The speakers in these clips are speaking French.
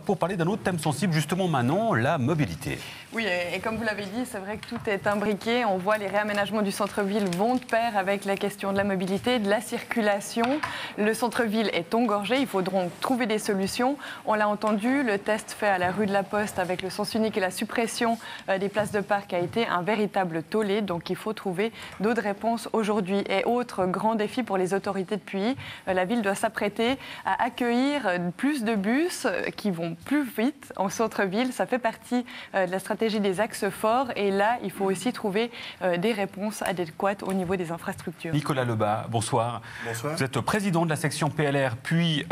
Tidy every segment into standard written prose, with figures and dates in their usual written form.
Pour parler d'un autre thème sensible, justement maintenant, la mobilité. Oui, et comme vous l'avez dit, c'est vrai que tout est imbriqué. On voit les réaménagements du centre-ville vont de pair avec la question de la mobilité, de la circulation. Le centre-ville est engorgé, il faudra trouver des solutions. On l'a entendu, le test fait à la rue de la Poste avec le sens unique et la suppression des places de parc a été un véritable tollé. Donc il faut trouver d'autres réponses aujourd'hui. Et autre grand défi pour les autorités de Puy, la ville doit s'apprêter à accueillir plus de bus qui vont plus vite en centre-ville. Ça fait partie de la stratégie des axes forts. Et là, il faut aussi trouver des réponses adéquates au niveau des infrastructures. Nicolas Lebas, bonsoir. Bonsoir. Vous êtes président de la section PLR, puis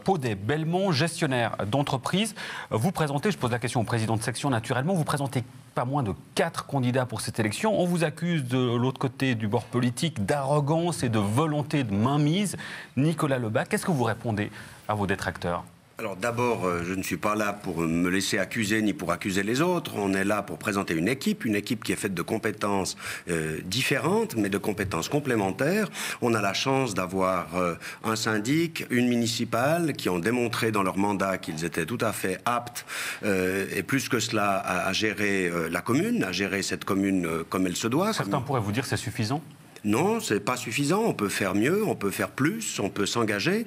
Paudet-Belmont, gestionnaire d'entreprise. Vous présentez, je pose la question au président de section naturellement, vous présentez pas moins de 4 candidats pour cette élection. On vous accuse de l'autre côté du bord politique d'arrogance et de volonté de mainmise. Nicolas Lebas, qu'est-ce que vous répondez à vos détracteurs ? Alors d'abord, je ne suis pas là pour me laisser accuser ni pour accuser les autres. On est là pour présenter une équipe qui est faite de compétences différentes, mais de compétences complémentaires. On a la chance d'avoir un syndic, une municipale, qui ont démontré dans leur mandat qu'ils étaient tout à fait aptes, et plus que cela, à gérer la commune, à gérer cette commune comme elle se doit. Certains pourraient vous dire que c'est suffisant ? Non, c'est pas suffisant. On peut faire mieux, on peut faire plus, on peut s'engager.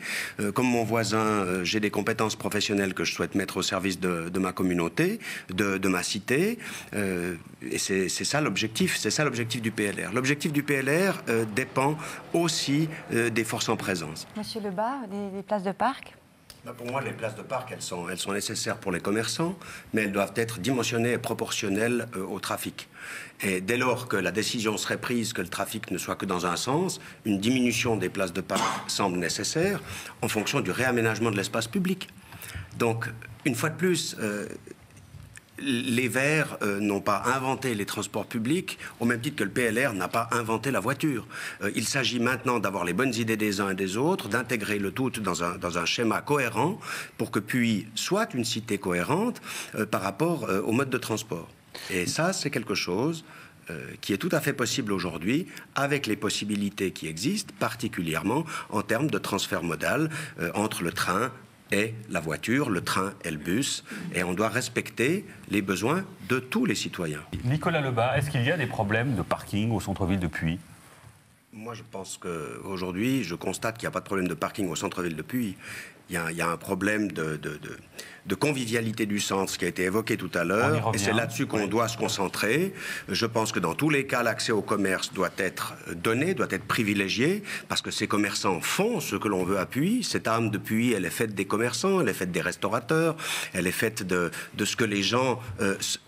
Comme mon voisin, j'ai des compétences professionnelles que je souhaite mettre au service de ma communauté, de ma cité. Et c'est ça l'objectif. C'est ça l'objectif du PLR. L'objectif du PLR dépend aussi des forces en présence. Monsieur Lebas, des places de parc ? Pour moi, les places de parc, elles sont nécessaires pour les commerçants, mais elles doivent être dimensionnées et proportionnelles au trafic. Et dès lors que la décision serait prise que le trafic ne soit que dans un sens, une diminution des places de parc semble nécessaire en fonction du réaménagement de l'espace public. Donc, une fois de plus, les Verts n'ont pas inventé les transports publics, au même titre que le PLR n'a pas inventé la voiture. Il s'agit maintenant d'avoir les bonnes idées des uns et des autres, d'intégrer le tout dans un schéma cohérent pour que Puy soit une cité cohérente par rapport au mode de transport. Et ça, c'est quelque chose qui est tout à fait possible aujourd'hui avec les possibilités qui existent, particulièrement en termes de transfert modal entre le train et la voiture, le train et le bus. Et on doit respecter les besoins de tous les citoyens. Nicolas Lebas, est-ce qu'il y a des problèmes de parking au centre-ville de Puy ? Moi, je pense qu'aujourd'hui, je constate qu'il n'y a pas de problème de parking au centre-ville de Puy. Il y a un problème de convivialité du centre, ce qui a été évoqué tout à l'heure, et c'est là-dessus qu'on doit se concentrer. Je pense que dans tous les cas, l'accès au commerce doit être donné, doit être privilégié, parce que ces commerçants font ce que l'on veut à Puy. Cette âme de Puy, elle est faite des commerçants, elle est faite des restaurateurs, elle est faite de ce que les gens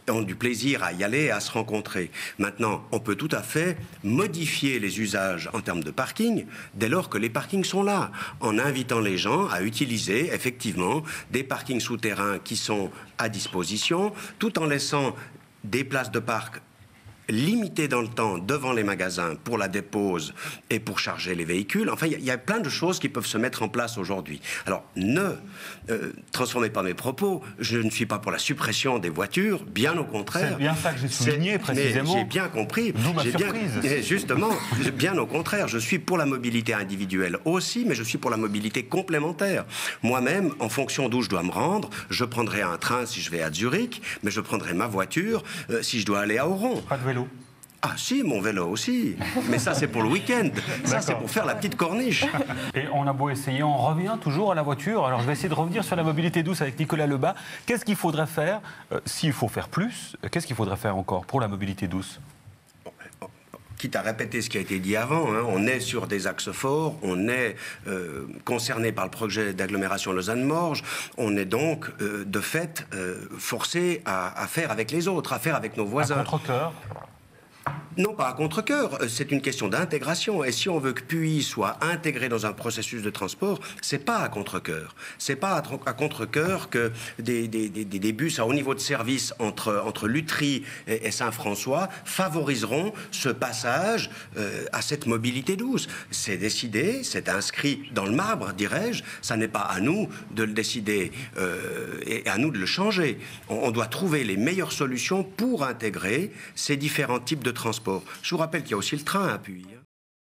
ont du plaisir à y aller et à se rencontrer. Maintenant, on peut tout à fait modifier les usages en termes de parking, dès lors que les parkings sont là, en invitant les gens à utiliser effectivement des parkings souterrains qui sont à disposition, tout en laissant des places de parc limitées dans le temps devant les magasins pour la dépose et pour charger les véhicules. Enfin, il y a plein de choses qui peuvent se mettre en place aujourd'hui. Alors, ne transformez pas mes propos. Je ne suis pas pour la suppression des voitures, bien au contraire. C'est bien ça que j'ai souligné précisément. Mais j'ai bien compris. D'où ma surprise. Justement, bien au contraire. Je suis pour la mobilité individuelle aussi, mais je suis pour la mobilité complémentaire. Moi-même, en fonction d'où je dois me rendre, je prendrai un train si je vais à Zurich, mais je prendrai ma voiture si je dois aller à Oron. Pas de vélo ? Ah si, mon vélo aussi. Mais ça, c'est pour le week-end. Ça, c'est pour faire la petite corniche. Et on a beau essayer, on revient toujours à la voiture. Alors, je vais essayer de revenir sur la mobilité douce avec Nicolas Lebas. Qu'est-ce qu'il faudrait faire, s'il faut faire plus, qu'est-ce qu'il faudrait faire encore pour la mobilité douce ? Quitte à répéter ce qui a été dit avant, on est sur des axes forts, on est concerné par le projet d'agglomération Lausanne-Morges, on est donc de fait forcé à faire avec les autres, à faire avec nos voisins. À contre-cœur ? Non, pas à contre-cœur, c'est une question d'intégration. Et si on veut que Puy soit intégré dans un processus de transport, c'est pas à contre-cœur. C'est pas à contre-cœur que des bus à haut niveau de service entre Lutry et Saint-François favoriseront ce passage à cette mobilité douce. C'est décidé, c'est inscrit dans le marbre, dirais-je. Ça n'est pas à nous de le décider et à nous de le changer. On doit trouver les meilleures solutions pour intégrer ces différents types de transport. Je vous rappelle qu'il y a aussi le train à Puy.